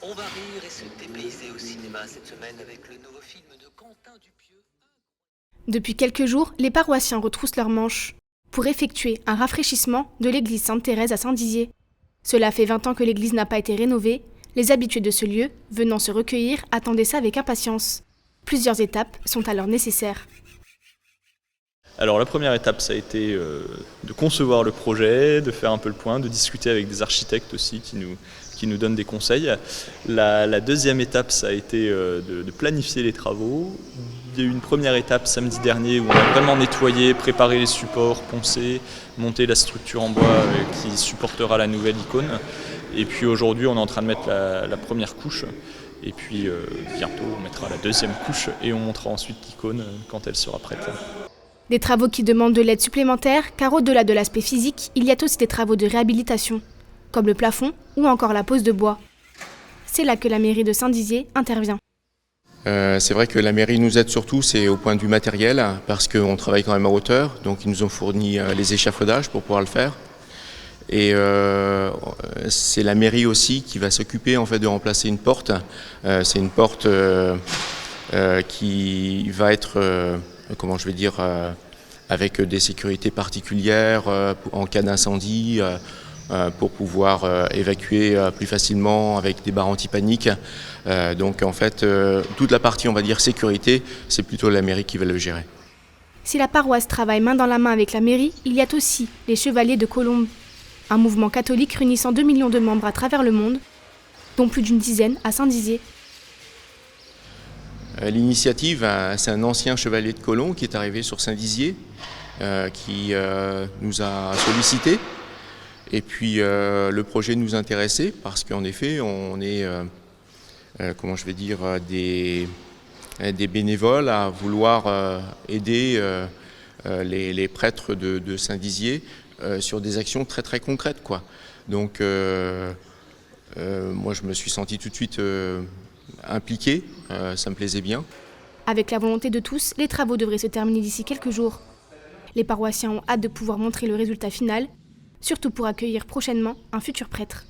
On va rire et se dépayser au cinéma cette semaine avec le nouveau film de Quentin Dupieux. Depuis quelques jours, les paroissiens retroussent leurs manches pour effectuer un rafraîchissement de l'église Sainte-Thérèse à Saint-Dizier. Cela fait 20 ans que l'église n'a pas été rénovée. Les habitués de ce lieu, venant se recueillir, attendaient ça avec impatience. Plusieurs étapes sont alors nécessaires. Alors la première étape, ça a été de concevoir le projet, de faire un peu le point, de discuter avec des architectes aussi qui nous donnent des conseils. La deuxième étape, ça a été de planifier les travaux. Il y a eu une première étape samedi dernier où on a vraiment nettoyé, préparé les supports, poncé, monté la structure en bois qui supportera la nouvelle icône. Et puis aujourd'hui, on est en train de mettre la première couche. Et puis bientôt, on mettra la deuxième couche et on montera ensuite l'icône quand elle sera prête. Des travaux qui demandent de l'aide supplémentaire, car au-delà de l'aspect physique, il y a aussi des travaux de réhabilitation, comme le plafond ou encore la pose de bois. C'est là que la mairie de Saint-Dizier intervient. C'est vrai que la mairie nous aide surtout, c'est au point du matériel, parce qu'on travaille quand même en hauteur, donc ils nous ont fourni les échafaudages pour pouvoir le faire. Et c'est la mairie aussi qui va s'occuper en fait de remplacer une porte. C'est une porte qui va être, avec des sécurités particulières en cas d'incendie, pour pouvoir évacuer plus facilement avec des barres anti-panique. Donc en fait, toute la partie, on va dire, sécurité, c'est plutôt la mairie qui va le gérer. Si la paroisse travaille main dans la main avec la mairie, il y a aussi les Chevaliers de Colombe, un mouvement catholique réunissant 2 millions de membres à travers le monde, dont plus d'une dizaine à Saint-Dizier. L'initiative, c'est un ancien chevalier de Colombe qui est arrivé sur Saint-Dizier, qui nous a sollicités. Et puis le projet nous intéressait parce qu'en effet, on est, des bénévoles à vouloir aider les prêtres de Saint-Dizier sur des actions très très concrètes, quoi. Donc moi je me suis senti tout de suite impliqué, ça me plaisait bien. Avec la volonté de tous, les travaux devraient se terminer d'ici quelques jours. Les paroissiens ont hâte de pouvoir montrer le résultat final, surtout pour accueillir prochainement un futur prêtre.